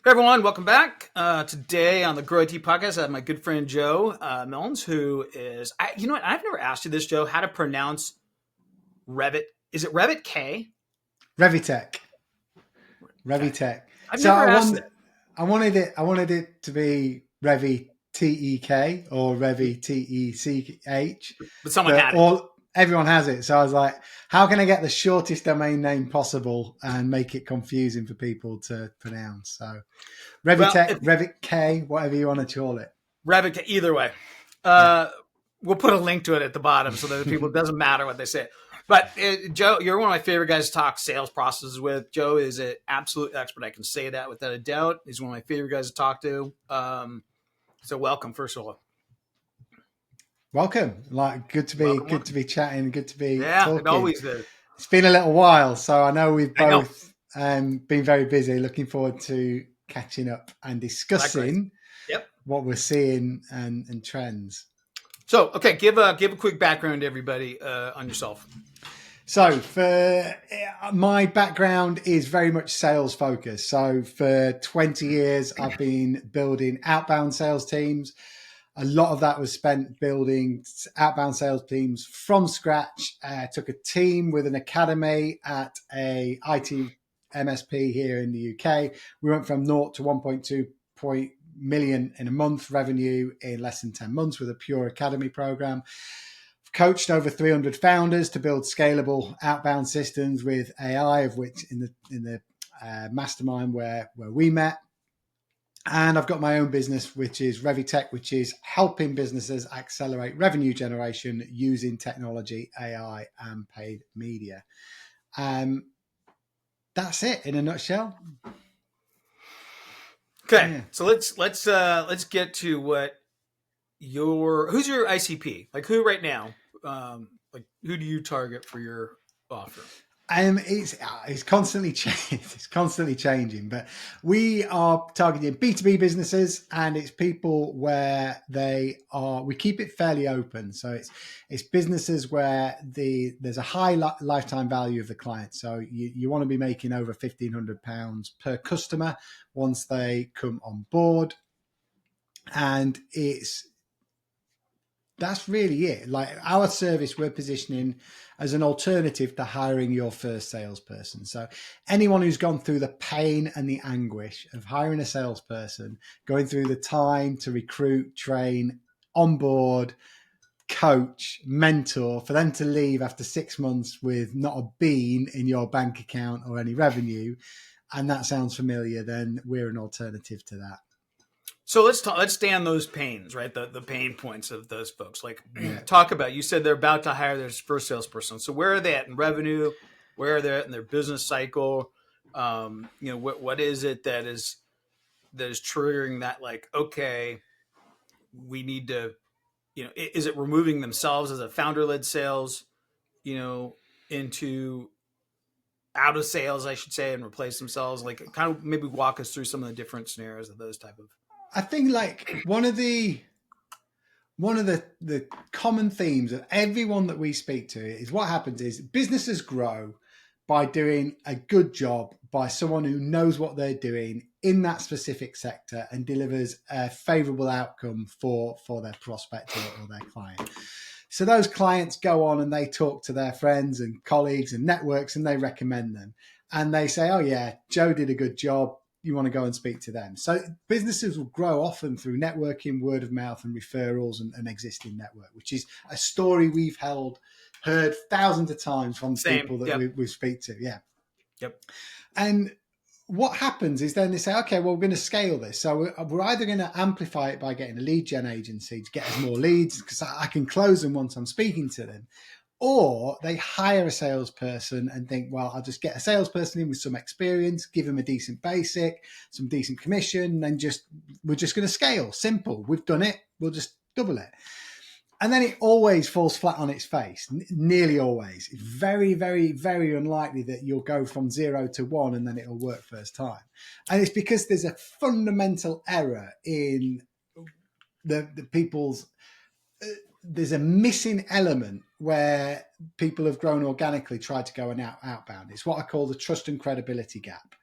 Hey everyone, welcome back. Today on the Grow IT podcast, I have my good friend Joe Milnes, who is, you know what? I've never asked you this, Joe, how to pronounce Revit. Is it Revitech? Revitech. I've never asked it. I wanted it to be Revitech or Revitech, But someone had it. Everyone has it. So I was like, how can I get the shortest domain name possible and make it confusing for people to pronounce? So Revitech, Revitech, whatever you want to call it. Revitech, either way. We'll put a link to it at the bottom so that people, it doesn't matter what they say. But Joe, you're one of my favorite guys to talk sales processes with. Joe is an absolute expert. I can say that without a doubt. He's one of my favorite guys to talk to. So welcome, first of all. Welcome. Good to be chatting. Good to be talking. It always is. It's been a little while, so I know we've both been very busy. Looking forward to catching up and discussing what we're seeing and trends. So, okay, give a quick background to everybody on yourself. So, for my background is very much sales focused. So, for 20 years, I've been building outbound sales teams. A lot of that was spent building outbound sales teams from scratch. Took a team with an academy at a IT MSP here in the UK. We went from 0 to 1.2 million in a month revenue in less than 10 months with a pure academy program. I've coached over 300 founders to build scalable outbound systems with AI, of which in the mastermind where we met. And I've got my own business, which is Revitech, which is helping businesses accelerate revenue generation using technology, AI, and paid media. That's it in a nutshell. Okay, so let's get to who's your ICP? Like who right now? Who do you target for your offer? It's constantly changing, but we are targeting B2B businesses, and it's people where we keep it fairly open. So it's businesses where there's a high lifetime value of the client. So you want to be making over £1,500 per customer once they come on board. And that's really it. Like our service, we're positioning as an alternative to hiring your first salesperson. So anyone who's gone through the pain and the anguish of hiring a salesperson, going through the time to recruit, train, onboard, coach, mentor, for them to leave after 6 months with not a bean in your bank account or any revenue, and that sounds familiar, then we're an alternative to that. So let's stay on those pains, right? The pain points of those folks. Talk about, you said they're about to hire their first salesperson. So where are they at in revenue? Where are they at in their business cycle? What is it that is triggering that? Like, okay, we need to, is it removing themselves as a founder-led sales, into out of sales, I should say, and replace themselves? Like, kind of maybe walk us through some of the different scenarios of those type of. I think like one of the common themes of everyone that we speak to is what happens is businesses grow by doing a good job by someone who knows what they're doing in that specific sector and delivers a favorable outcome for their prospect or their client. So those clients go on and they talk to their friends and colleagues and networks and they recommend them. And they say, oh yeah, Joe did a good job. You want to go and speak to them. So businesses will grow often through networking, word of mouth, and referrals and an existing network, which is a story we've heard thousands of times from people that we speak to. Yeah. Yep. And what happens is then they say, okay, well, we're going to scale this. So we're either going to amplify it by getting a lead gen agency to get us more leads because I can close them once I'm speaking to them. Or they hire a salesperson and think, well, I'll just get a salesperson in with some experience, give them a decent basic, some decent commission, and we're just going to scale. Simple. We've done it. We'll just double it. And then it always falls flat on its face, nearly always. It's very, very, very unlikely that you'll go from 0 to 1 and then it'll work first time. And it's because there's a fundamental error in the people's... there's a missing element where people have grown organically, tried to go outbound. It's what I call the trust and credibility gap.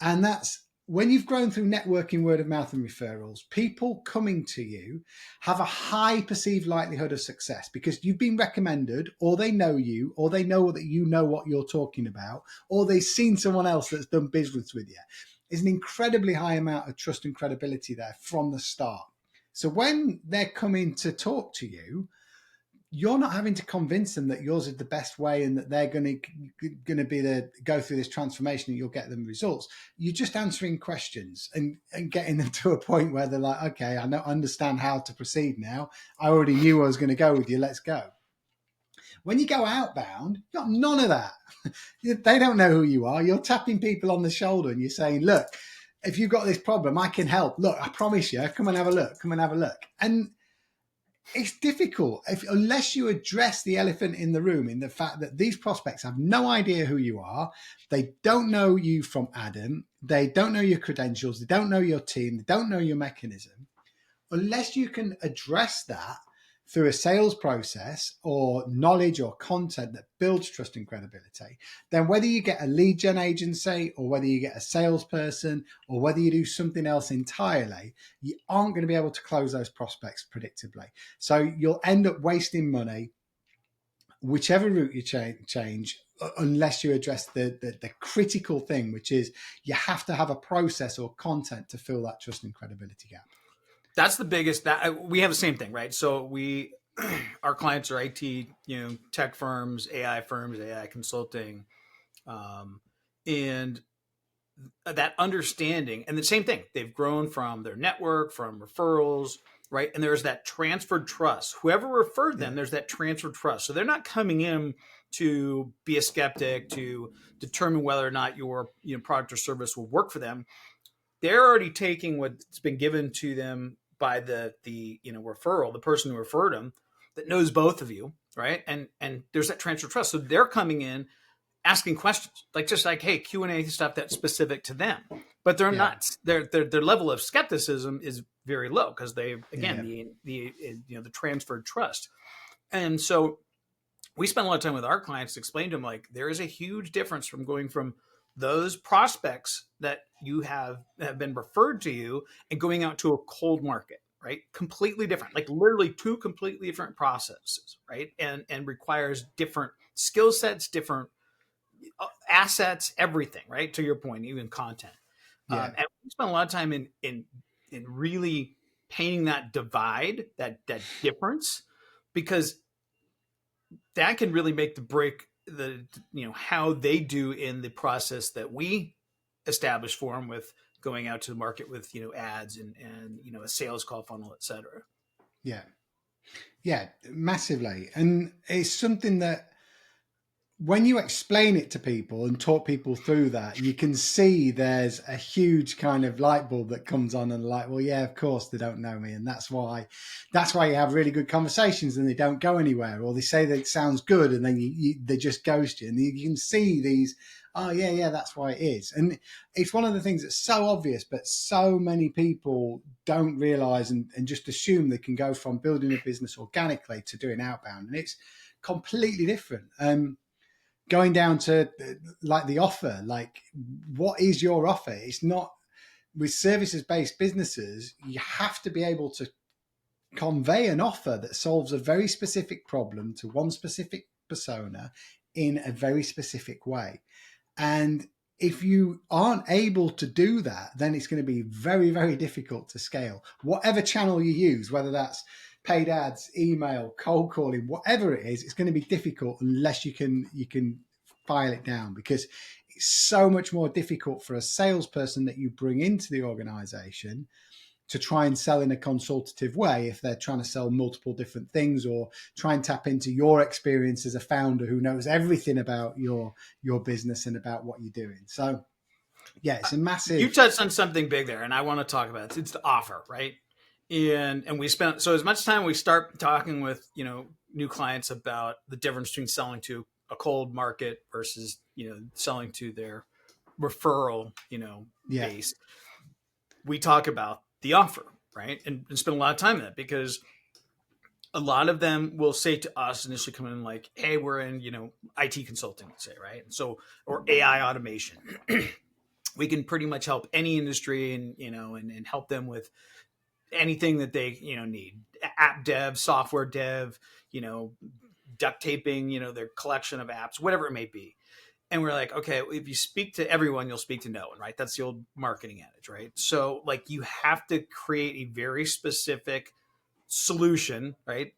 And that's when you've grown through networking, word of mouth, and referrals, people coming to you have a high perceived likelihood of success because you've been recommended, or they know you, or they know that you know what you're talking about, or they've seen someone else that's done business with you. There's an incredibly high amount of trust and credibility there from the start. So when they're coming to talk to you, you're not having to convince them that yours is the best way and that they're going to be go through this transformation and you'll get them results. You're just answering questions and getting them to a point where they're like, okay, I understand how to proceed now. I already knew I was going to go with you. Let's go. When you go outbound, you've got none of that. They don't know who you are. You're tapping people on the shoulder and you're saying, look, if you've got this problem, I can help. Look, I promise you, come and have a look. Come and have a look. And it's difficult unless you address the elephant in the room in the fact that these prospects have no idea who you are. They don't know you from Adam. They don't know your credentials. They don't know your team. They don't know your mechanism. Unless you can address that through a sales process or knowledge or content that builds trust and credibility, then whether you get a lead gen agency or whether you get a salesperson or whether you do something else entirely, you aren't going to be able to close those prospects predictably. So you'll end up wasting money, whichever route you change, unless you address the critical thing, which is you have to have a process or content to fill that trust and credibility gap. That's the biggest. That we have the same thing, right? So our clients are IT, tech firms, AI consulting, and that understanding. And the same thing, they've grown from their network, from referrals, right? And there's that transferred trust. Whoever referred them, there's that transferred trust. So they're not coming in to be a skeptic, to determine whether or not your product or service will work for them. They're already taking what's been given to them by the referral, the person who referred them, that knows both of you, right? And there's that transfer of trust. So they're coming in asking questions, just like, hey, Q&A stuff that's specific to them. But they're not. Their level of skepticism is very low because they, again, the transferred trust. And so we spend a lot of time with our clients to explain to them, like, there is a huge difference from going from those prospects that you have been referred to you and going out to a cold market, right? Completely different, like literally two completely different processes, right? And requires different skill sets, different assets, everything, right? To your point, even content. And we spend a lot of time in really painting that divide, that difference, because that can really make the break how they do in the process that we establish for them with going out to the market with ads and a sales call funnel, et cetera. Yeah, massively. And it's something that when you explain it to people and talk people through that, you can see there's a huge kind of light bulb that comes on and like, well, yeah, of course they don't know me. And that's why you have really good conversations and they don't go anywhere, or they say that it sounds good and then they just ghost you. And you can see these, oh yeah, that's why it is. And it's one of the things that's so obvious, but so many people don't realize and just assume they can go from building a business organically to doing outbound. And it's completely different. Going down to like the offer, like what is your offer? It's not, with services-based businesses, you have to be able to convey an offer that solves a very specific problem to one specific persona in a very specific way. And if you aren't able to do that, then it's going to be very, very difficult to scale. Whatever channel you use, whether that's paid ads, email, cold calling, whatever it is, it's going to be difficult unless you can file it down, because it's so much more difficult for a salesperson that you bring into the organization to try and sell in a consultative way if they're trying to sell multiple different things, or try and tap into your experience as a founder who knows everything about your business and about what you're doing. So yeah, it's a massive... You touched on something big there, and I want to talk about it. It's the offer, right? And we spent so as much time we start talking with new clients about the difference between selling to a cold market versus selling to their referral base. We talk about the offer, right? And spend a lot of time on that, because a lot of them will say to us initially, come in like, hey, we're in IT consulting, let's say, right? And so, or AI automation. we can pretty much help any industry and, and help them with anything that they, need. App dev, software dev, duct taping, their collection of apps, whatever it may be. And we're like, okay, if you speak to everyone, you'll speak to no one, right? That's the old marketing adage, right? So like you have to create a very specific solution, right?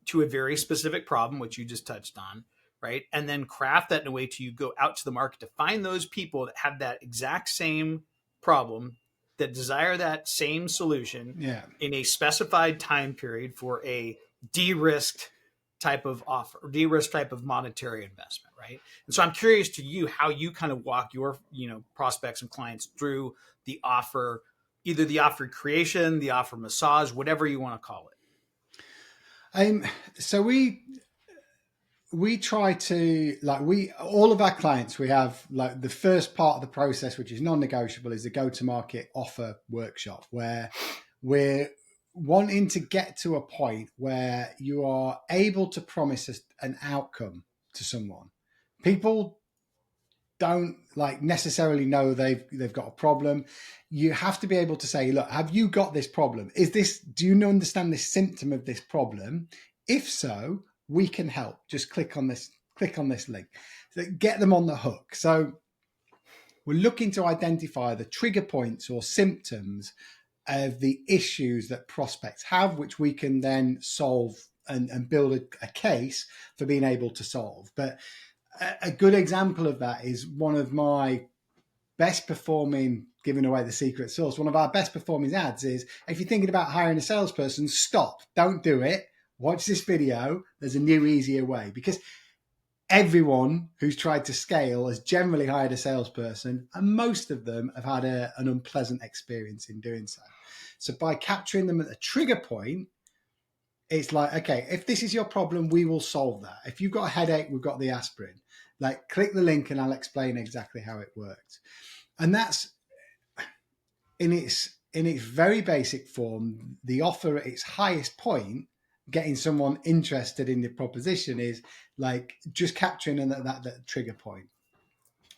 To a very specific problem, which you just touched on, right? And then craft that in a way to you go out to the market to find those people that have that exact same problem, that desire that same solution in a specified time period for a de-risked type of offer, de-risk type of monetary investment, right? And so I'm curious to you how you kind of walk your, prospects and clients through the offer, either the offer creation, the offer massage, whatever you want to call it. So we try to, all of our clients, we have like the first part of the process, which is non-negotiable, is the go-to-market offer workshop, where we're wanting to get to a point where you are able to promise an outcome to someone. People don't necessarily know they've got a problem. You have to be able to say, look, have you got this problem? Do you understand this symptom of this problem? If so, we can help. Just click on this link. So get them on the hook. So we're looking to identify the trigger points or symptoms of the issues that prospects have, which we can then solve and build a case for being able to solve. But a good example of that is one of my best performing, giving away the secret sauce, one of our best performing ads is, if you're thinking about hiring a salesperson, stop, don't do it. Watch this video. There's a new, easier way. Because everyone who's tried to scale has generally hired a salesperson, and most of them have had an unpleasant experience in doing so. So by capturing them at a trigger point, it's like, okay, if this is your problem, we will solve that. If you've got a headache, we've got the aspirin. Like, click the link and I'll explain exactly how it works. And that's in its very basic form, the offer at its highest point, getting someone interested in the proposition, is like just capturing that trigger point.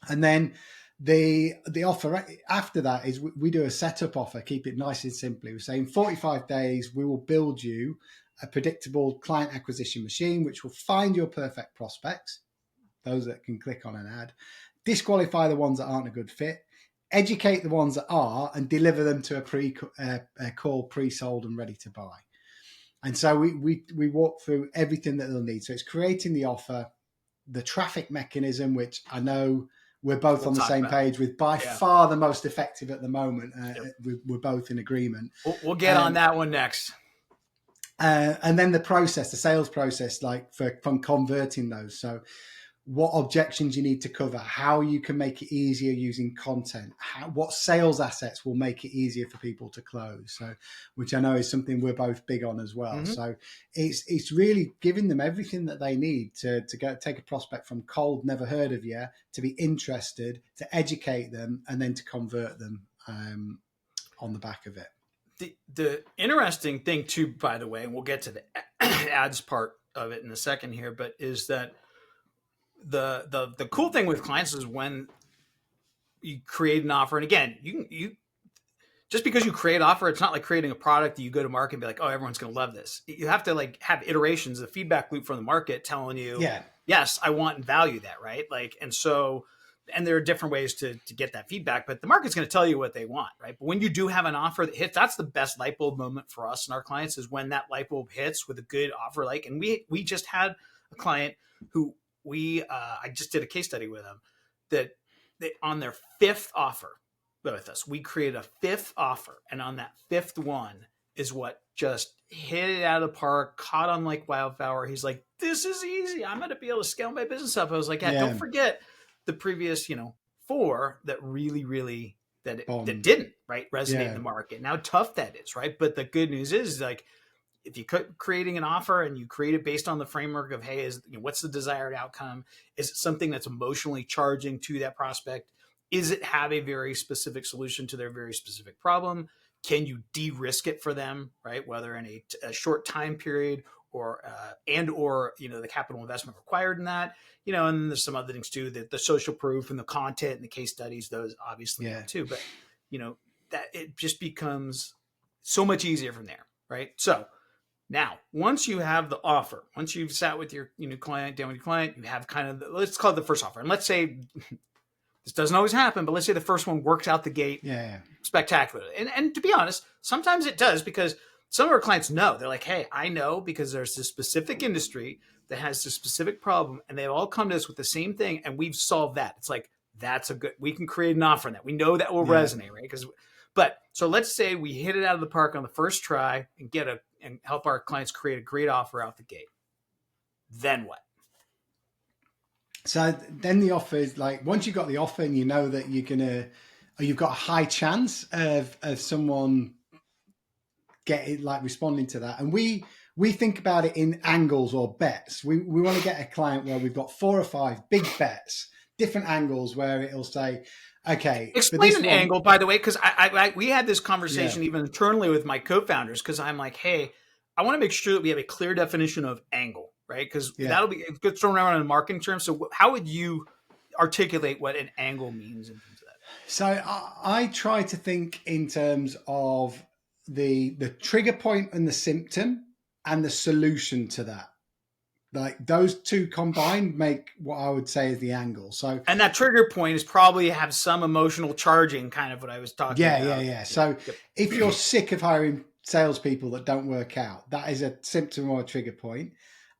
And then the offer after that is we do a setup offer, keep it nice and simple. We're saying 45 days, we will build you a predictable client acquisition machine, which will find your perfect prospects, those that can click on an ad, disqualify the ones that aren't a good fit, educate the ones that are, and deliver them to a call pre-sold and ready to buy. And so we walk through everything that they'll need. So it's creating the offer, the traffic mechanism, which I know we're both on the same page with, by far the most effective at the moment. We're both in agreement. We'll get on that one next. And then the sales process, from converting those. So what objections you need to cover, how you can make it easier using content, what sales assets will make it easier for people to close. So, which I know is something we're both big on as well. Mm-hmm. So it's really giving them everything that they need to take a prospect from cold, never heard of you, to be interested, to educate them, and then to convert them on the back of it. The interesting thing too, by the way, and we'll get to the ads part of it in a second here, but is that the cool thing with clients is when you create an offer, and again, you just because you create an offer, it's not like creating a product that you go to market and be like, oh, everyone's going to love this. You have to have iterations, the feedback loop from the market telling you, yes, I want and value that, right? And there are different ways to get that feedback, but the market's going to tell you what they want, right? But when you do have an offer that hits, that's the best light bulb moment for us and our clients, is when that light bulb hits with a good offer. And we just had a client who I just did a case study with them that on their fifth offer with us, we created a fifth offer. And on that fifth one is what just hit it out of the park, caught on like wildfire. He's like, this is easy. I'm going to be able to scale my business up. I was like, don't forget the previous, 4 that really, that didn't resonate in the market. Now tough that is, right? But the good news is if you creating an offer and you create it based on the framework of, hey, what's the desired outcome? Is it something that's emotionally charging to that prospect? Is it have a very specific solution to their very specific problem? Can you de-risk it for them, right? Whether in a short time period or the capital investment required in that, and then there's some other things too, that the social proof and the content and the case studies, those obviously too, but that it just becomes so much easier from there, right? So now, once you have the offer, once you've sat with your client, down with your client, you have kind of, let's call it the first offer. And let's say this doesn't always happen, but let's say the first one works out the gate spectacularly. And to be honest, sometimes it does, because some of our clients know. They're like, hey, I know because there's this specific industry that has this specific problem, and they've all come to us with the same thing, and we've solved that. It's like, we can create an offer on that. We know that will resonate, right? But so let's say we hit it out of the park on the first try and help our clients create a great offer out the gate. Then what? So then the offer is like, once you've got the offer and you know that you've got a high chance of someone responding to that. And we think about it in angles or bets. We want to get a client where we've got 4 or 5 big bets, different angles where it'll say, okay. Explain an angle, by the way, because we had this conversation even internally with my co-founders, because I'm like, hey, I want to make sure that we have a clear definition of angle, right? Because that'll be good thrown around in marketing terms. So how would you articulate what an angle means in terms of that? So I try to think in terms of the trigger point and the symptom and the solution to that. Like those two combined make what I would say is the angle. So, and that trigger point is probably have some emotional charging, kind of what I was talking about. Yeah. So if you're sick of hiring salespeople that don't work out, that is a symptom or a trigger point.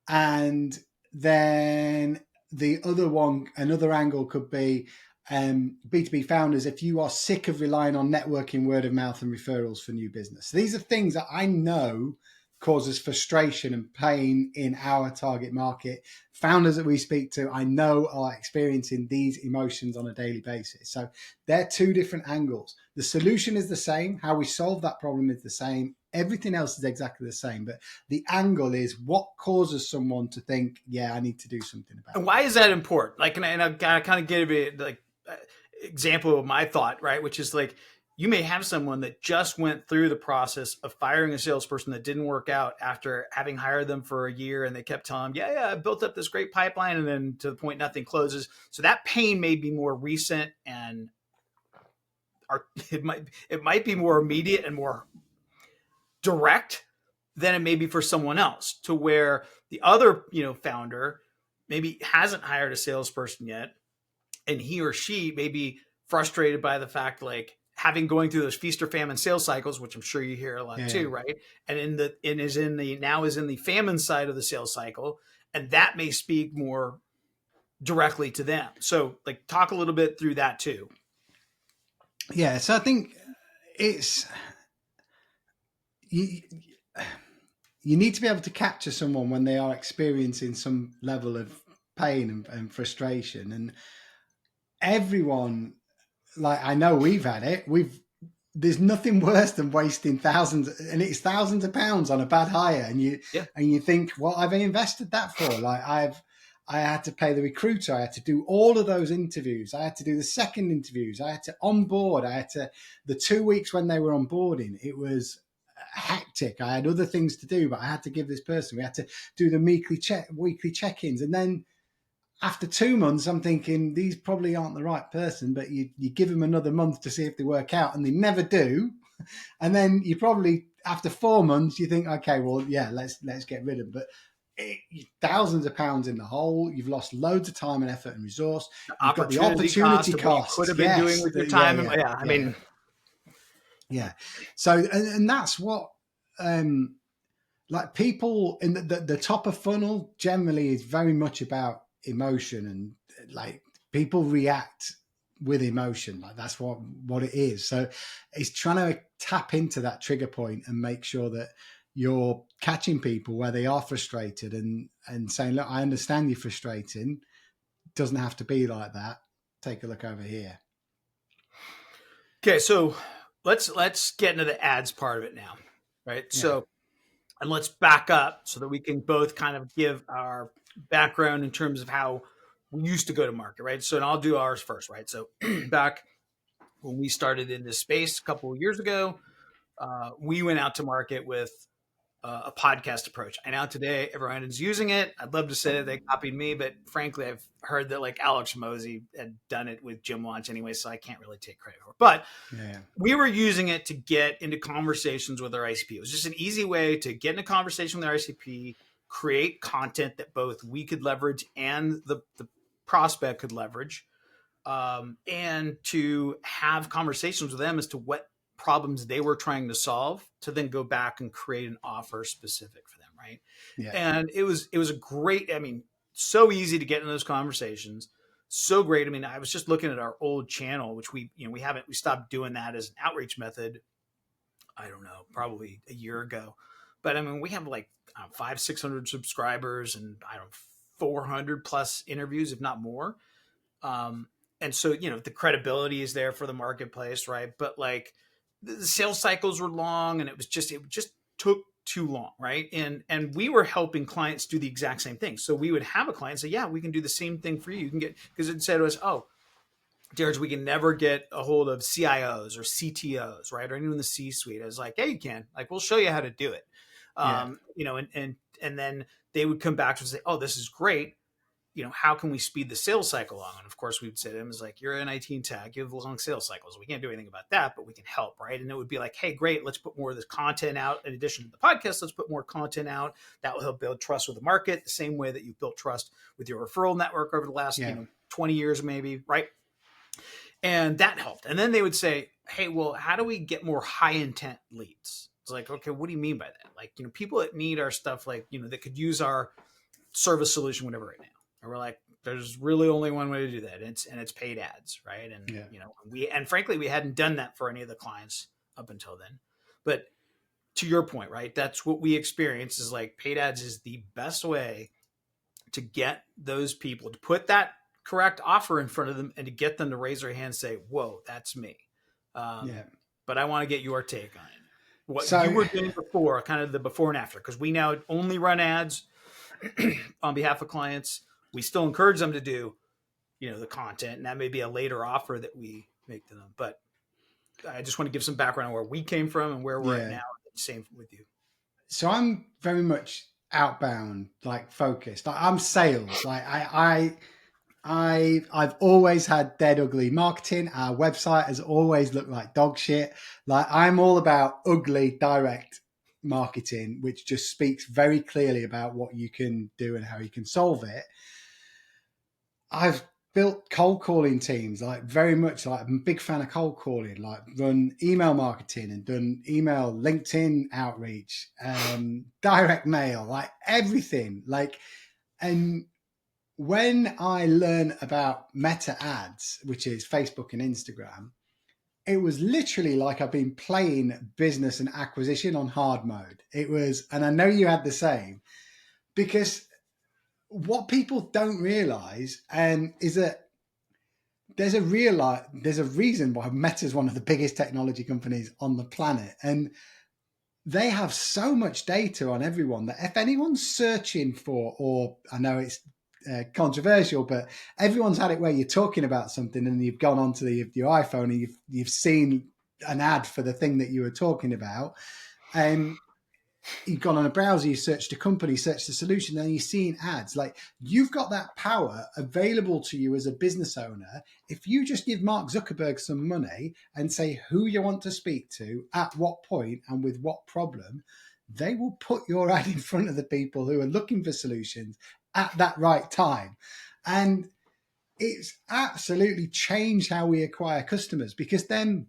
And then the other one, another angle could be B2B founders, if you are sick of relying on networking, word of mouth, and referrals for new business. These are things that I know causes frustration and pain in our target market. Founders that we speak to, I know, are experiencing these emotions on a daily basis. So they're 2 different angles. The solution is the same. How we solve that problem is the same. Everything else is exactly the same. But the angle is what causes someone to think, I need to do something about it. And why is that important? Like, and I kind of give it example of my thought, right? Which is like, you may have someone that just went through the process of firing a salesperson that didn't work out after having hired them for a year, and they kept telling them, I built up this great pipeline, and then to the point nothing closes. So that pain may be more recent, and it might be more immediate and more direct than it may be for someone else, to where the other founder maybe hasn't hired a salesperson yet, and he or she may be frustrated by the fact, like, having going through those feast or famine sales cycles, which I'm sure you hear a lot too, right? And is in the famine side of the sales cycle, and that may speak more directly to them. So, like, talk a little bit through that too. Yeah, so I think it's you need to be able to capture someone when they are experiencing some level of pain and frustration, and everyone. Like, I know we've had it. There's nothing worse than wasting thousands, and it's thousands of pounds on a bad hire. And you think, well, I've invested that for. Like, I had to pay the recruiter. I had to do all of those interviews. I had to do the second interviews. I had to onboard. The 2 weeks when they were onboarding, it was hectic. I had other things to do, but I had to give this person. We had to do the weekly check-ins, and then after 2 months, I'm thinking these probably aren't the right person, but you give them another month to see if they work out, and they never do. And then you probably, after 4 months, you think, okay, well, let's get rid of them. But thousands of pounds in the hole. You've lost loads of time and effort and resource. You've got the opportunity cost. Could have been doing with your time. So, and that's what, like, people in the top of funnel generally is very much about emotion, and like, people react with emotion. Like, that's what it is. So it's trying to tap into that trigger point and make sure that you're catching people where they are frustrated and saying, look, I understand you're frustrating. It doesn't have to be like that. Take a look over here. Okay, so let's get into the ads part of it now, right? Yeah. So, and let's back up so that we can both kind of give our background in terms of how we used to go to market, right? So, and I'll do ours first, right? So back when we started in this space a couple of years ago, we went out to market with a podcast approach. I know today everyone is using it. I'd love to say that they copied me, but frankly, I've heard that like 𝐿𝐿 had done it with Gym Launch anyway, so I can't really take credit for it. But we were using it to get into conversations with our ICP. It was just an easy way to get in a conversation with our ICP, create content that both we could leverage and the prospect could leverage, and to have conversations with them as to what problems they were trying to solve, to then go back and create an offer specific for them, right? Yeah. And it was a great, I mean, so easy to get in those conversations. So great. I mean, I was just looking at our old channel, which we stopped doing that as an outreach method, I don't know, probably a year ago. But I mean, we have like 500-600 subscribers and 400 plus interviews, if not more. And so, the credibility is there for the marketplace, right? But like the sales cycles were long, and it just took too long, right? And we were helping clients do the exact same thing. So we would have a client say, yeah, we can do the same thing for you. You can get, because it said to us, oh, Terrence, we can never get a hold of CIOs or CTOs, right? Or anyone in the C-suite. I was like, yeah, you can. Like, we'll show you how to do it. And then they would come back to us and say, oh, this is great. How can we speed the sales cycle along? And of course, we'd say to them, is like, you're in IT and tech, you have long sales cycles. We can't do anything about that, but we can help, right? And it would be like, hey, great, let's put more of this content out. In addition to the podcast, let's put more content out. That will help build trust with the market, the same way that you've built trust with your referral network over the last 20 years, maybe, right? And that helped. And then they would say, hey, well, how do we get more high intent leads? It's like, okay, what do you mean by that? Like, people that need our stuff, like, that could use our service solution, whatever, right now. And we're like, there's really only one way to do that. And it's paid ads, right? And frankly, we hadn't done that for any of the clients up until then. But to your point, right? That's what we experience, is like paid ads is the best way to get those people to put that correct offer in front of them and to get them to raise their hand and say, whoa, that's me. But I want to get your take on it. What you were doing before, kind of the before and after, because we now only run ads on behalf of clients. We still encourage them to do, the content, and that may be a later offer that we make to them. But I just want to give some background on where we came from and where we're at now. Same with you. So I'm very much outbound, like focused. I'm sales. Like I've always had dead ugly marketing. Our website has always looked like dog shit. Like, I'm all about ugly direct marketing, which just speaks very clearly about what you can do and how you can solve it. I've built cold calling teams, like very much, like I'm a big fan of cold calling, like run email marketing and done email, LinkedIn outreach, direct mail, like everything. Like, and when I learned about meta ads, which is Facebook and Instagram, it was literally like I've been playing business and acquisition on hard mode. It was, and I know you had the same, because what people don't realize is that there's a reason why Meta is one of the biggest technology companies on the planet, and they have so much data on everyone that if anyone's searching for, or I know it's controversial, but everyone's had it where you're talking about something and you've gone onto your iPhone and you've seen an ad for the thing that you were talking about, and you've gone on a browser, you searched a company, searched a solution, and you're seeing ads. Like, you've got that power available to you as a business owner. If you just give Mark Zuckerberg some money and say who you want to speak to, at what point, and with what problem, they will put your ad in front of the people who are looking for solutions at that right time. And it's absolutely changed how we acquire customers, because then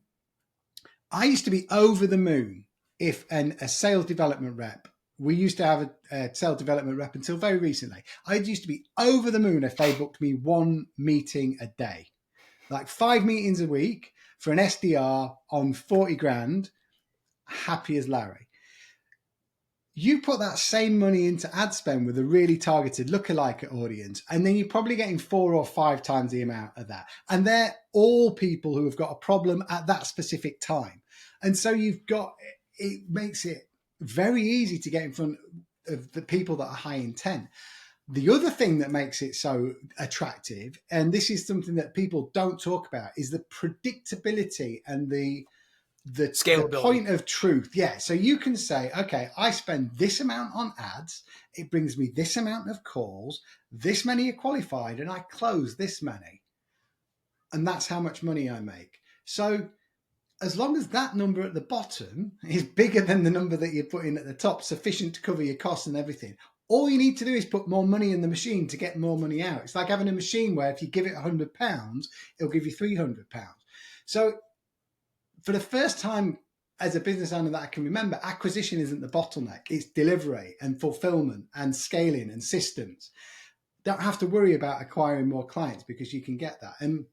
I used to be over the moon if a sales development rep, we used to have a sales development rep until very recently. I used to be over the moon if they booked me one meeting a day, like 5 meetings a week for an SDR on 40 grand, happy as Larry. You put that same money into ad spend with a really targeted lookalike audience, and then you're probably getting 4 or 5 times the amount of that. And they're all people who have got a problem at that specific time. And so it makes it very easy to get in front of the people that are high intent. The other thing that makes it so attractive, and this is something that people don't talk about, is the predictability and the the point of truth. Yeah. So you can say, okay, I spend this amount on ads. It brings me this amount of calls. This many are qualified, and I close this many. And that's how much money I make. So as long as that number at the bottom is bigger than the number that you're putting at the top, sufficient to cover your costs and everything, all you need to do is put more money in the machine to get more money out. It's like having a machine where if you give it £100, it'll give you £300. So for the first time as a business owner that I can remember, acquisition isn't the bottleneck. It's delivery and fulfillment and scaling and systems. Don't have to worry about acquiring more clients because you can get that. And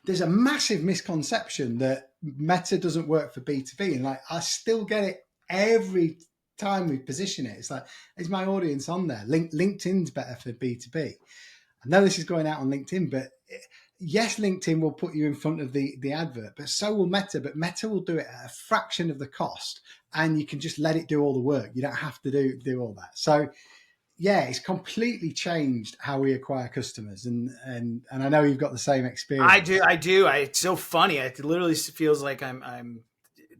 there's a massive misconception that Meta doesn't work for B2B. And like, I still get it every time we position it. It's like, is my audience on there? LinkedIn's better for B2B. I know this is going out on LinkedIn, but yes, LinkedIn will put you in front of the advert, but so will Meta. But Meta will do it at a fraction of the cost, and you can just let it do all the work. You don't have to do all that. So yeah, it's completely changed how we acquire customers, and I know you've got the same experience. I do. It's so funny. It literally feels like I'm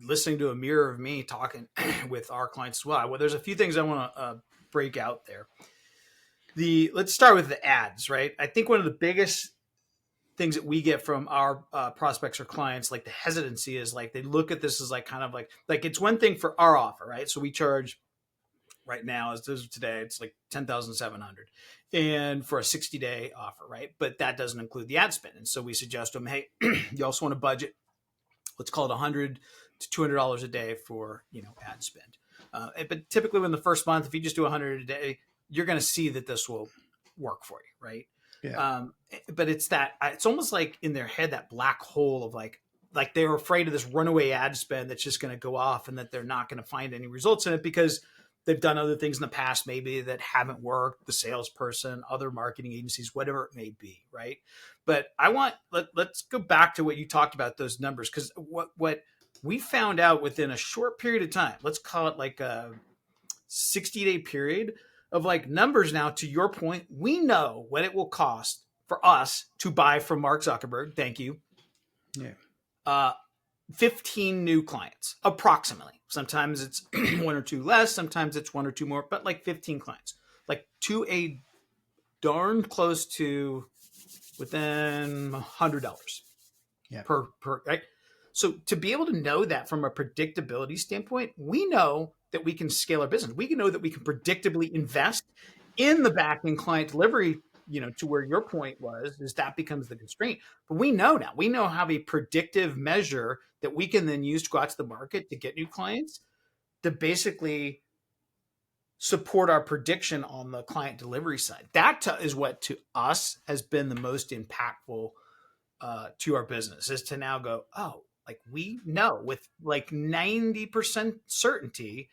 listening to a mirror of me talking with our clients as well. Well, there's a few things I want to break out there. Let's start with the ads, right? I think one of the biggest things that we get from our prospects or clients, like the hesitancy, is like they look at this as like kind of like it's one thing for our offer, right? So we charge right now, as of today, it's like $10,700, and for a 60-day offer, right? But that doesn't include the ad spend. And so we suggest to them, hey, you also want to budget, let's call it $100 to $200 a day for ad spend. But typically, in the first month, if you just do $100 a day, you're going to see that this will work for you, right? Yeah. But it's almost like in their head, that black hole of like they're afraid of this runaway ad spend that's just going to go off, and that they're not going to find any results in it because they've done other things in the past, maybe that haven't worked, the salesperson, other marketing agencies, whatever it may be, right? But let's go back to what you talked about, those numbers, because what we found out within a short period of time, let's call it like a 60-day period of like numbers now, to your point, we know what it will cost for us to buy from Mark Zuckerberg. Thank you. Yeah. 15 new clients, approximately. Sometimes it's one or two less, sometimes it's one or two more, but like 15 clients, like to a darn close to within $100 per, right? So to be able to know that from a predictability standpoint, we know that we can scale our business. We can know that we can predictably invest in the back end client delivery, to where your point was, is that becomes the constraint. But we know now, we know have a predictive measure that we can then use to go out to the market to get new clients to basically support our prediction on the client delivery side. That is what to us has been the most impactful to our business, is to now go, oh, like we know with like 90% certainty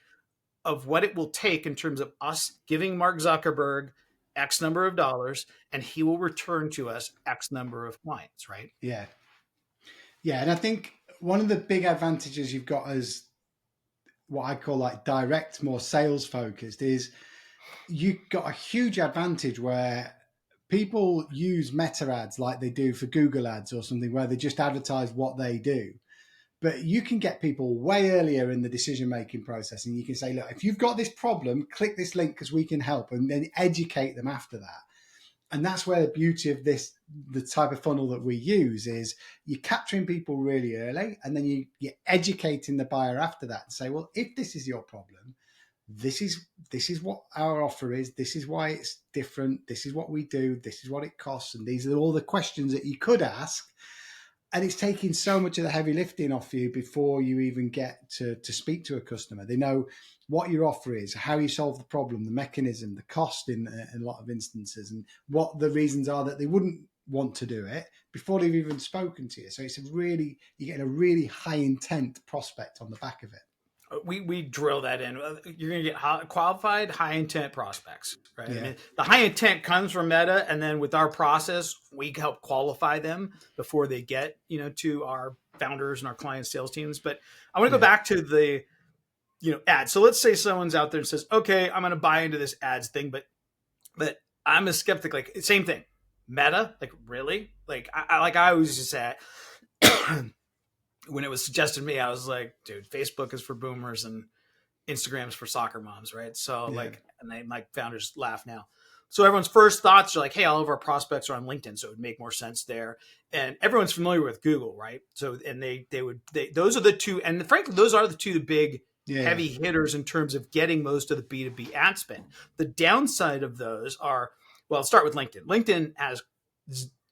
of what it will take in terms of us giving Mark Zuckerberg X number of dollars, and he will return to us X number of clients, right? Yeah. Yeah. And I think one of the big advantages you've got as what I call like direct, more sales focused, is you've got a huge advantage where people use meta ads like they do for Google ads or something, where they just advertise what they do. But you can get people way earlier in the decision-making process, and you can say, look, if you've got this problem, click this link because we can help, and then educate them after that. And that's where the beauty of the type of funnel that we use is you're capturing people really early, and then you're educating the buyer after that and say, well, if this is your problem, this is what our offer is. This is why it's different. This is what we do. This is what it costs. And these are all the questions that you could ask. And it's taking so much of the heavy lifting off you before you even get to speak to a customer. They know what your offer is, how you solve the problem, the mechanism, the cost in a lot of instances, and what the reasons are that they wouldn't want to do it before they've even spoken to you. So you're getting a really high intent prospect on the back of it. We drill that in. You're going to get qualified, high intent prospects, right? Yeah. I mean, the high intent comes from Meta, and then with our process, we help qualify them before they get, to our founders and our client sales teams. But I want to go back to the, ads. So let's say someone's out there and says, okay, I'm going to buy into this ads thing, but I'm a skeptic. Like, same thing, Meta, like really, like I always just say, when it was suggested to me, I was like, dude, Facebook is for boomers and Instagram's for soccer moms, right? So and my founders laugh now. So everyone's first thoughts are like, hey, all of our prospects are on LinkedIn, so it would make more sense there. And everyone's familiar with Google, right? So and those are the two, and frankly, those are the two big heavy hitters in terms of getting most of the B2B ad spend. The downside of those are, well, I'll start with LinkedIn. LinkedIn has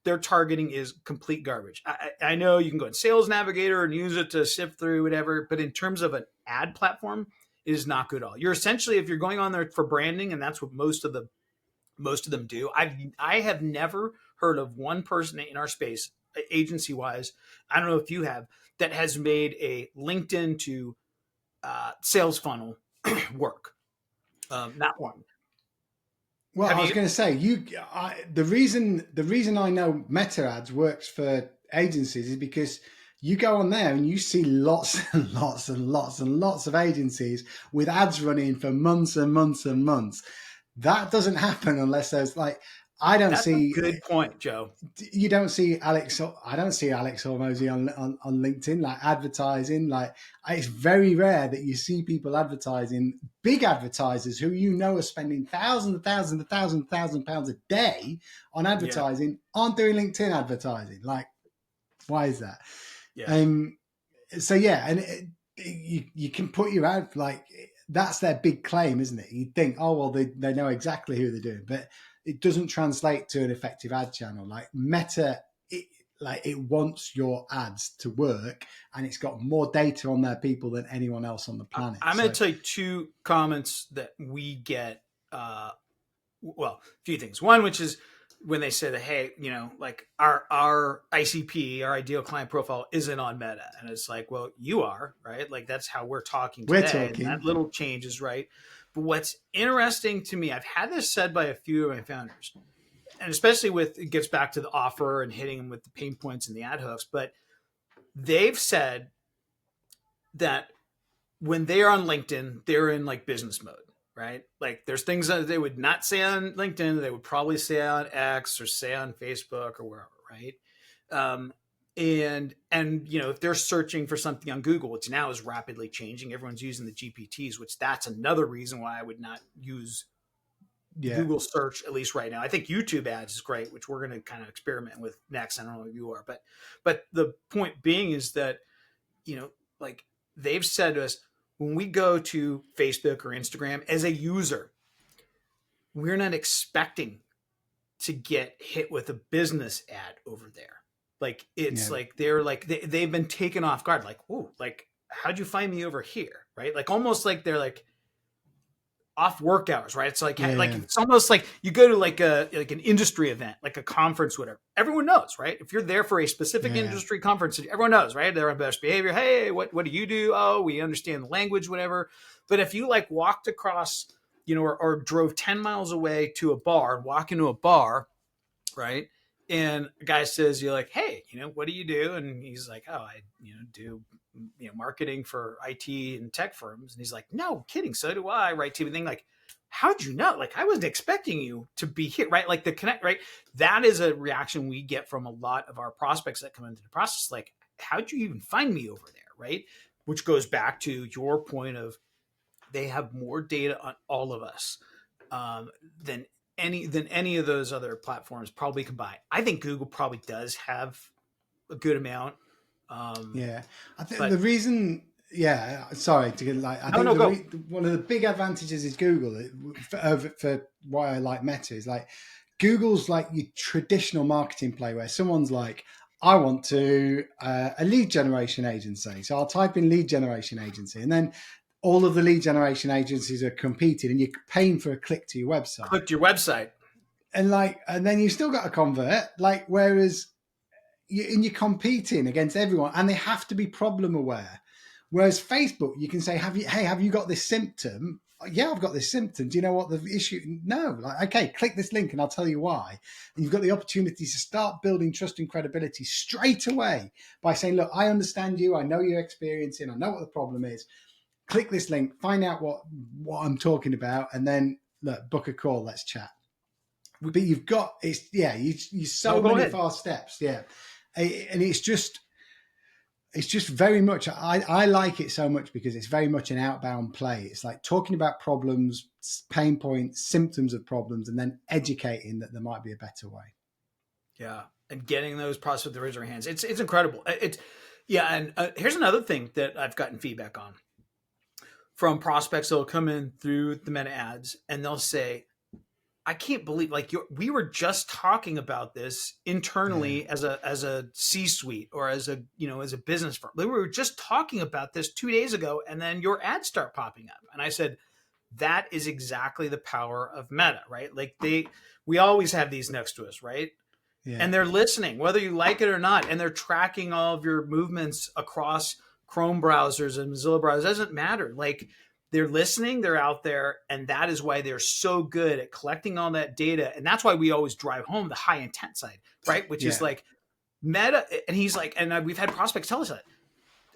their targeting is complete garbage. I know you can go in Sales Navigator and use it to sift through whatever, but in terms of an ad platform, it is not good at all. You're essentially, if you're going on there for branding, and that's what most of them do. I have never heard of one person in our space, agency wise, I don't know if you have, that has made a LinkedIn to sales funnel work. Not one. Well, I was going to say, the reason I know Meta ads works for agencies is because you go on there and you see lots and lots and lots and lots of agencies with ads running for months and months and months. That doesn't happen unless there's like, That's a good point, Joe. You don't see Alex. I don't see 𝐘𝐿 on LinkedIn like advertising. Like, it's very rare that you see people advertising. Big advertisers who are spending thousands of pounds a day on advertising aren't doing LinkedIn advertising. Like, why is that? So and you can put your ad, like, that's their big claim, isn't it? You'd think, oh well, they know exactly who they're doing, but it doesn't translate to an effective ad channel. Like Meta, it wants your ads to work, and it's got more data on their people than anyone else on the planet. I'm going to tell you two comments that we get. Well, a few things. One, which is when they say that, hey, like our ICP, our ideal client profile, isn't on Meta, and it's like, well, you are, right? Like that's how we're talking today. We're talking. And that little change is right. But what's interesting to me, I've had this said by a few of my founders, and especially it gets back to the offer and hitting them with the pain points and the ad hooks, but they've said that when they are on LinkedIn, they're in like business mode, right? Like there's things that they would not say on LinkedIn, they would probably say on X or say on Facebook or wherever, right? And if they're searching for something on Google, which now is rapidly changing, everyone's using the GPTs, which that's another reason why I would not use Google search, at least right now. I think YouTube ads is great, which we're going to kind of experiment with next. I don't know if you are, but the point being is that, like they've said to us, when we go to Facebook or Instagram as a user, we're not expecting to get hit with a business ad over there. Like it's like they're like they've been taken off guard. Like, oh, like how'd you find me over here, right? Like almost like they're like off work hours, right? It's like it's almost like you go to like an industry event, like a conference, whatever. Everyone knows, right? If you're there for a specific industry conference, everyone knows, right? They're on best behavior. Hey, what do you do? Oh, we understand the language, whatever. But if you like walked across, or drove 10 miles away to a bar and walk into a bar, right? And a guy says, you're like, hey, what do you do? And he's like, oh, I, do, marketing for IT and tech firms. And he's like, no kidding. So do I, right? Type of thing. Like, how'd you know? Like, I wasn't expecting you to be here, right? Like the connect, right? That is a reaction we get from a lot of our prospects that come into the process. Like, how'd you even find me over there, right? Which goes back to your point of they have more data on all of us than any of those other platforms probably combined. I think Google probably does have a good amount. I think the reason, sorry to get like, I think one of the big advantages is Google for why I like Meta is like Google's like your traditional marketing play where someone's like, I want to a lead generation agency. So I'll type in lead generation agency, and then all of the lead generation agencies are competing and you're paying for a click to your website. Click to your website. And then you still got to convert, like, whereas you're competing against everyone and they have to be problem aware. Whereas Facebook, you can say, have you got this symptom? Yeah, I've got this symptom. Do you know what the issue? No, like, okay, click this link and I'll tell you why. And you've got the opportunity to start building trust and credibility straight away by saying, look, I understand you. I know you're experiencing. I know what the problem is. Click this link, find out what I'm talking about, and then look, book a call, let's chat. But you've got you so many fast steps, and it's just it's just very much, I like it so much because it's very much an outbound play. It's like talking about problems, pain points, symptoms of problems, and then educating that there might be a better way. Yeah. And getting those prospects to raise their hands. It's incredible. Yeah. And here's another thing that I've gotten feedback on from prospects. They'll come in through the meta ads and they'll say, I can't believe, like, we were just talking about this internally as a C-suite or as a business firm. We were just talking about this 2 days ago, and then your ads start popping up. And I said, that is exactly the power of Meta, right? Like we always have these next to us, right? Yeah. And they're listening, whether you like it or not, and they're tracking all of your movements across Chrome browsers and Mozilla browsers. It doesn't matter. Like, they're listening, they're out there, and that is why they're so good at collecting all that data. And that's why we always drive home the high intent side, right? Which is like Meta. And he's like, and we've had prospects tell us that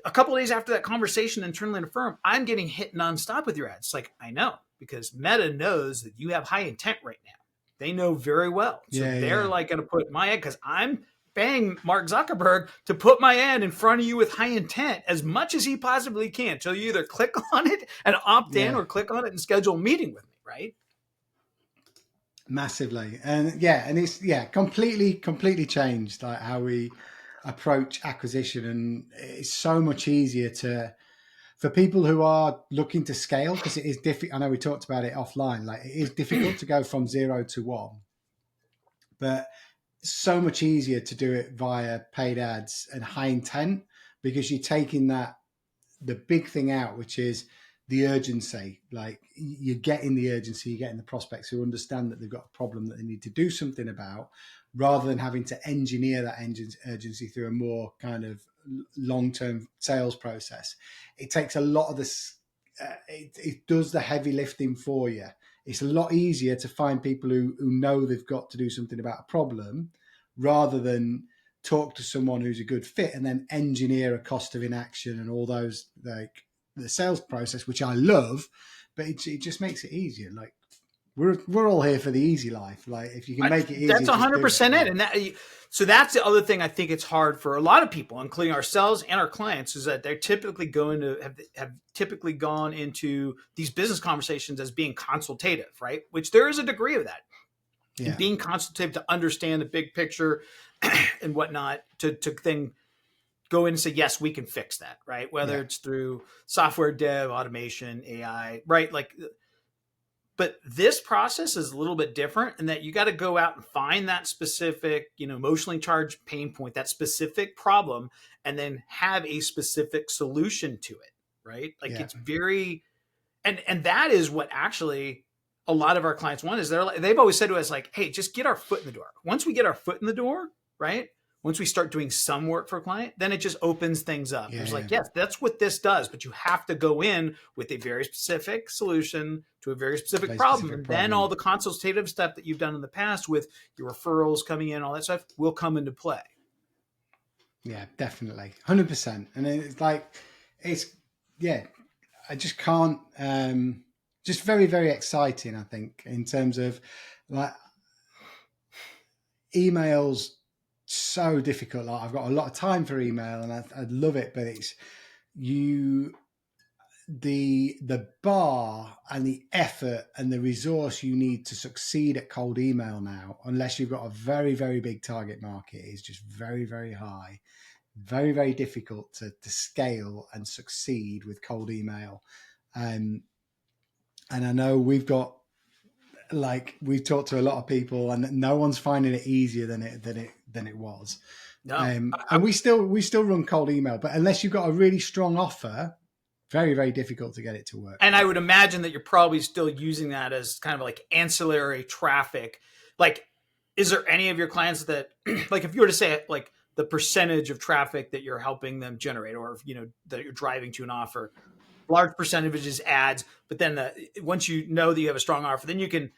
a couple of days after that conversation internally in a firm, I'm getting hit nonstop with your ads. It's like, I know, because Meta knows that you have high intent right now. They know very well. So they're like going to put my ad, because I'm paying Mark Zuckerberg to put my ad in front of you with high intent as much as he possibly can, until you either click on it and opt in or click on it and schedule a meeting with me, right? Massively. And it's completely changed like how we approach acquisition. And it's so much easier for people who are looking to scale, because it is difficult. I know we talked about it offline. Like, it is difficult to go from 0 to 1, but so much easier to do it via paid ads and high intent, because you're taking the big thing out, which is the urgency. Like, you're getting the urgency, you're getting the prospects who understand that they've got a problem that they need to do something about, rather than having to engineer that urgency through a more kind of long-term sales process. It takes a lot of this. It does the heavy lifting for you. It's a lot easier to find people who know they've got to do something about a problem, rather than talk to someone who's a good fit and then engineer a cost of inaction and all those, like the sales process, which I love, but it just makes it easier. Like, we're all here for the easy life. Like, if you can make it easy, that's 100% it. And so that's the other thing I think it's hard for a lot of people, including ourselves and our clients, is that they're typically have typically gone into these business conversations as being consultative, right? Which there is a degree of that. Yeah. And being consultative to understand the big picture and whatnot, to then go in and say, yes, we can fix that, right? Whether it's through software dev, automation, AI, right? Like, but this process is a little bit different in that you got to go out and find that specific, emotionally charged pain point, that specific problem, and then have a specific solution to it, right? Like, it's very, and that is what actually a lot of our clients want. Is they've always said to us, like, hey, just get our foot in the door. Once we get our foot in the door, right? Once we start doing some work for a client, then it just opens things up. It's like, yes, that's what this does, but you have to go in with a very specific solution to a very specific problem. And then all the consultative stuff that you've done in the past with your referrals coming in, all that stuff will come into play. Yeah, definitely. 100%. And it's like, I just can't, just very, very exciting, I think, in terms of like emails. So difficult. Like, I've got a lot of time for email and I love it, but it's the bar and the effort and the resource you need to succeed at cold email now, unless you've got a very, very big target market, is just very, very high, very, very difficult to scale and succeed with cold email. And I know we've talked to a lot of people, and no one's finding it easier than it was. No, and we still run cold email, but unless you've got a really strong offer, very, very difficult to get it to work. And I would imagine that you're probably still using that as kind of like ancillary traffic. Like, is there any of your clients that, like, if you were to say like the percentage of traffic that you're helping them generate, or that you're driving to an offer, large percentage is ads, but then once you know that you have a strong offer, then you can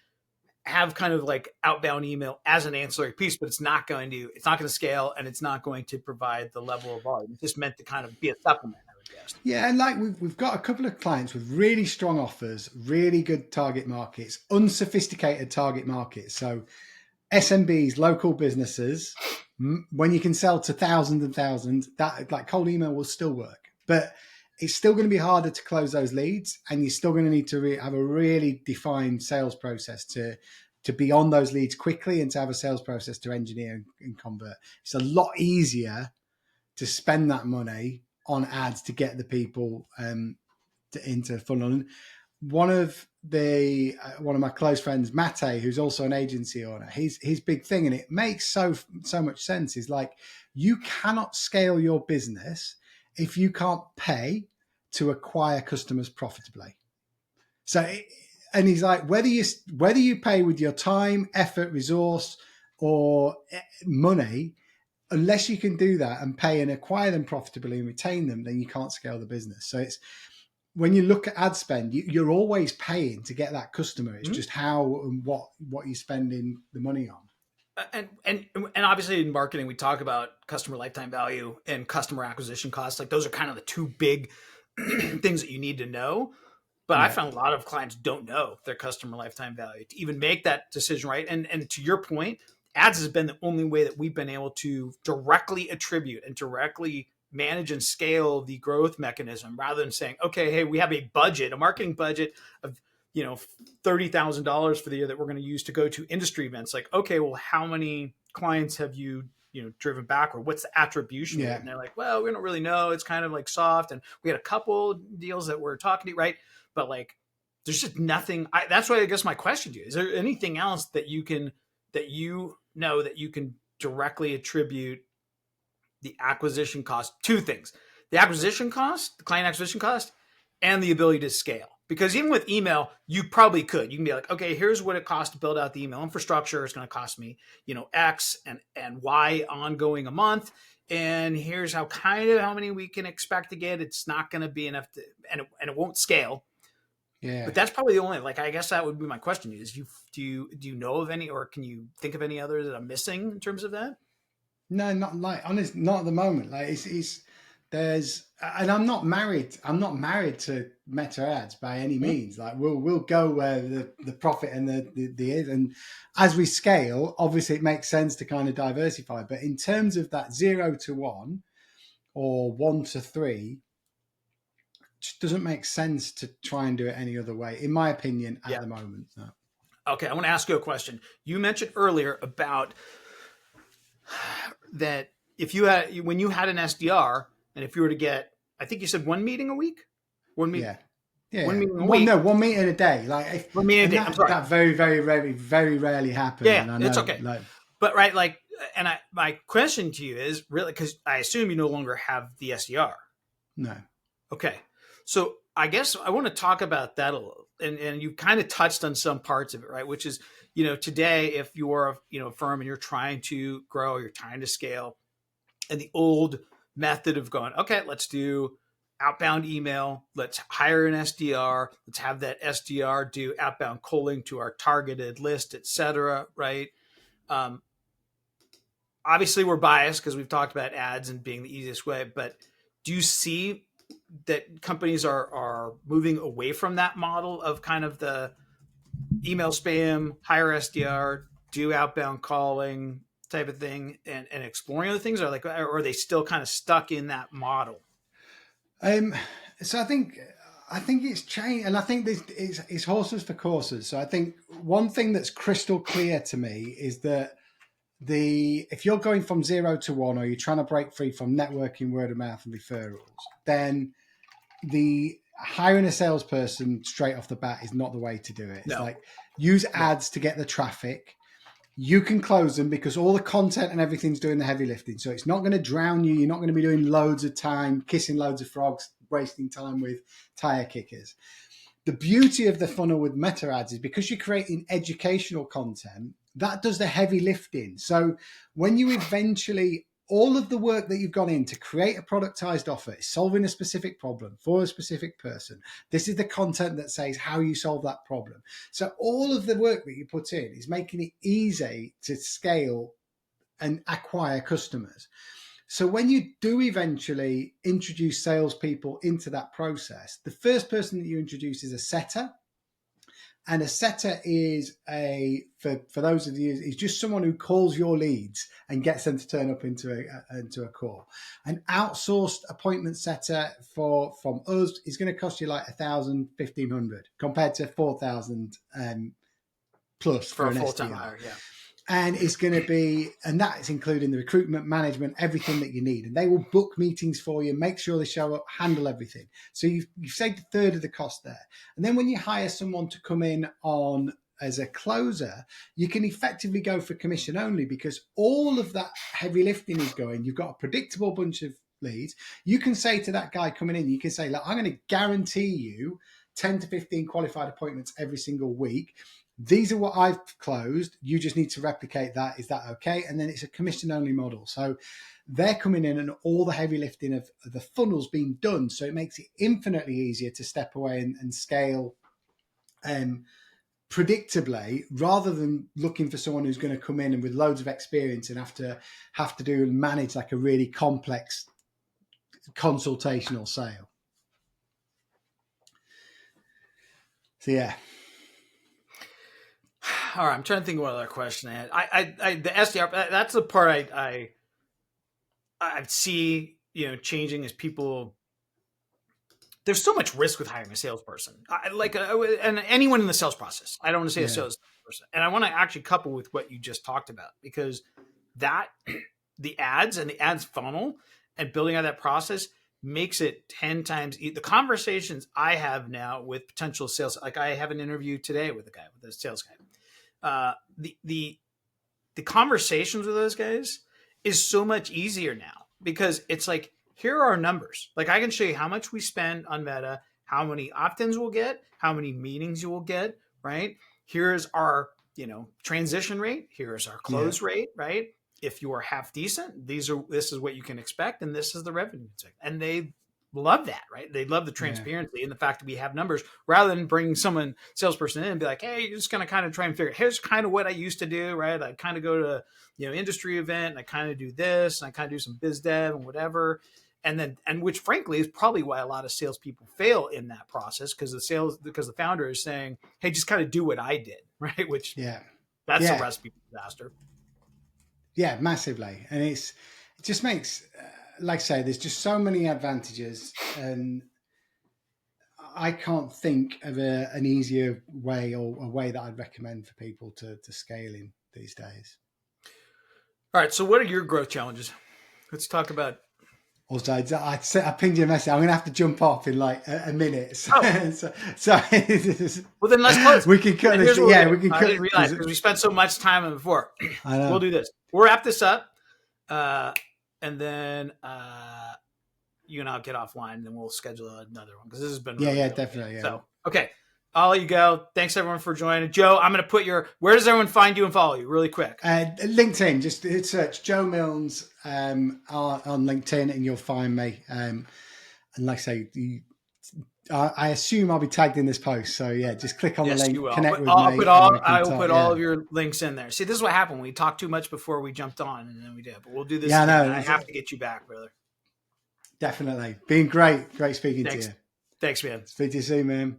have kind of like outbound email as an ancillary piece, but it's not going to scale, and it's not going to provide the level of volume. It's just meant to kind of be a supplement, I would guess. Yeah. And like, we've got a couple of clients with really strong offers, really good target markets, unsophisticated target markets. So SMBs, local businesses, when you can sell to thousands and thousands, that like cold email will still work, but it's still going to be harder to close those leads, and you're still going to need to have a really defined sales process to be on those leads quickly and to have a sales process to engineer and convert. It's a lot easier to spend that money on ads to get the people into the funnel. And one of my close friends, Mate, who's also an agency owner, his big thing, and it makes so much sense, is like, you cannot scale your business if you can't pay to acquire customers profitably. So, and he's like, whether you pay with your time, effort, resource, or money, unless you can do that and pay and acquire them profitably and retain them, then you can't scale the business. So it's, when you look at ad spend, you're always paying to get that customer. It's just how and what you're spending the money on. And obviously in marketing, we talk about customer lifetime value and customer acquisition costs. Like, those are kind of the two big things that you need to know. But I found a lot of clients don't know their customer lifetime value to even make that decision, right? And to your point, ads has been the only way that we've been able to directly attribute and directly manage and scale the growth mechanism, rather than saying, okay, hey, we have a budget, a marketing budget of, $30,000 for the year that we're going to use to go to industry events. Like, okay, well, how many clients have you driven back, or what's the attribution? Yeah. And they're like, well, we don't really know. It's kind of like soft. And we had a couple deals that we're talking to, right? But like, there's just nothing. That's why I guess my question to you, is there anything else that you can directly attribute the acquisition cost? Two things: the acquisition cost, the client acquisition cost, and the ability to scale. Because even with email, you probably could. You can be like, okay, here's what it costs to build out the email infrastructure. It's going to cost me, X and Y ongoing a month. And here's how many we can expect to get. It's not going to be enough to, and it won't scale. Yeah. But that's probably the only, I guess that would be my question to you, is do you know of any, or can you think of any others that I'm missing in terms of that? No, not at the moment. Like there's, and I'm not married to meta ads by any means. Like we'll go where the profit and the is, and as we scale, obviously it makes sense to kind of diversify. But in terms of that 0 to 1 or 1 to 3, just doesn't make sense to try and do it any other way, in my opinion, at the moment. No. Okay, I want to ask you a question. You mentioned earlier about that when you had an SDR, and if you were to get, I think you said one meeting a week? One meeting. Yeah. One meeting a week. No, 1 meeting a day. Like one meeting a day. I'm sorry. That very, very, very, very rarely happens. Yeah, and I know, it's okay. But right, my question to you is really, because I assume you no longer have the SDR. No. Okay. So I guess I want to talk about that a little, and you kind of touched on some parts of it, right? Which is, today, if you're a firm and you're trying to grow, you're trying to scale, and the old method of going, okay, let's do outbound email, let's hire an SDR, let's have that SDR do outbound calling to our targeted list, et cetera, right? Obviously, we're biased because we've talked about ads and being the easiest way, but do you see that companies are moving away from that model of kind of the email spam, hire SDR, do outbound calling type of thing, and exploring other things? Or are they still kind of stuck in that model? So I think it's changed, and I think this is horses for courses. So I think one thing that's crystal clear to me is that if you're going from 0 to 1, or you're trying to break free from networking, word of mouth, and referrals, then the hiring a salesperson straight off the bat is not the way to do it. It's like, use ads to get the traffic. You can close them because all the content and everything's doing the heavy lifting. So it's not going to drown you. You're not going to be doing loads of time, kissing loads of frogs, wasting time with tire kickers. The beauty of the funnel with meta ads is because you're creating educational content, that does the heavy lifting. So when you eventually, all of the work that you've gone in to create a productized offer is solving a specific problem for a specific person. This is the content that says how you solve that problem. So all of the work that you put in is making it easy to scale and acquire customers. So when you do eventually introduce salespeople into that process, the first person that you introduce is a setter. And a setter is for those of you, is just someone who calls your leads and gets them to turn up into a call. An outsourced appointment setter from us is going to cost you like 1,000, 1,500 compared to 4,000 plus for an full-time SDR. hire, yeah. And it's going to be, and that is including the recruitment, management, everything that you need. And they will book meetings for you, make sure they show up, handle everything. So you've saved a third of the cost there. And then when you hire someone to come in on as a closer, you can effectively go for commission only, because all of that heavy lifting is going. You've got a predictable bunch of leads. You can say to that guy coming in, you can say, look, I'm going to guarantee you 10 to 15 qualified appointments every single week. These are what I've closed. You just need to replicate that. Is that okay? And then it's a commission only model. So they're coming in and all the heavy lifting of the funnel's being done. So it makes it infinitely easier to step away and scale predictably, rather than looking for someone who's going to come in and with loads of experience and have to do and manage like a really complex consultational sale. So yeah. All right, I'm trying to think of what other question I had. The SDR, that's the part I see, changing as people. There's so much risk with hiring a salesperson, and anyone in the sales process. I don't want to say a salesperson, and I want to actually couple with what you just talked about, because the ads and the ads funnel and building out that process makes it 10 times. The conversations I have now with potential sales, like I have an interview today with a sales guy. The conversations with those guys is so much easier now, because it's like, here are our numbers. Like, I can show you how much we spend on Meta, how many opt-ins we'll get, how many meetings you will get, right? Here's our, transition rate. Here's our close rate, right? If you are half decent, this is what you can expect, and this is the revenue. And they love that, right? They love the transparency and the fact that we have numbers, rather than bringing salesperson in and be like, hey, you're just going to kind of try and figure, here's kind of what I used to do, right? I kind of go to, industry event, and I kind of do this, and I kind of do some biz dev and whatever. And which frankly is probably why a lot of salespeople fail in that process, because the founder is saying, hey, just kind of do what I did, right? Which that's a recipe for disaster. Yeah, massively. And it just makes, like I say, there's just so many advantages, and I can't think of an easier way, or a way that I'd recommend for people to scale in these days. All right. So what are your growth challenges? Let's talk about. Also, I pinged you a message. I'm going to have to jump off in like a minute. So, well, then let's close. We can cut this. Yeah, we can cut. I didn't realize, because we spent so much time on it before. I know. We'll do this. We'll wrap this up, and then you and I'll get offline, and then we'll schedule another one, because this has been really good. Definitely. Yeah. So, okay. I'll let you go. Thanks everyone for joining. Joe, I'm going to put where does everyone find you and follow you really quick? LinkedIn, just search Joe Milnes on LinkedIn, and you'll find me. And like I say, I assume I'll be tagged in this post. So yeah, just click on the link, connect with me. I will put all of your links in there. See, this is what happened. We talked too much before we jumped on, and then we did. But we'll do this. I have to get you back, brother. Definitely. Been great. Great speaking to you. Thanks, man. Speak to you soon, man.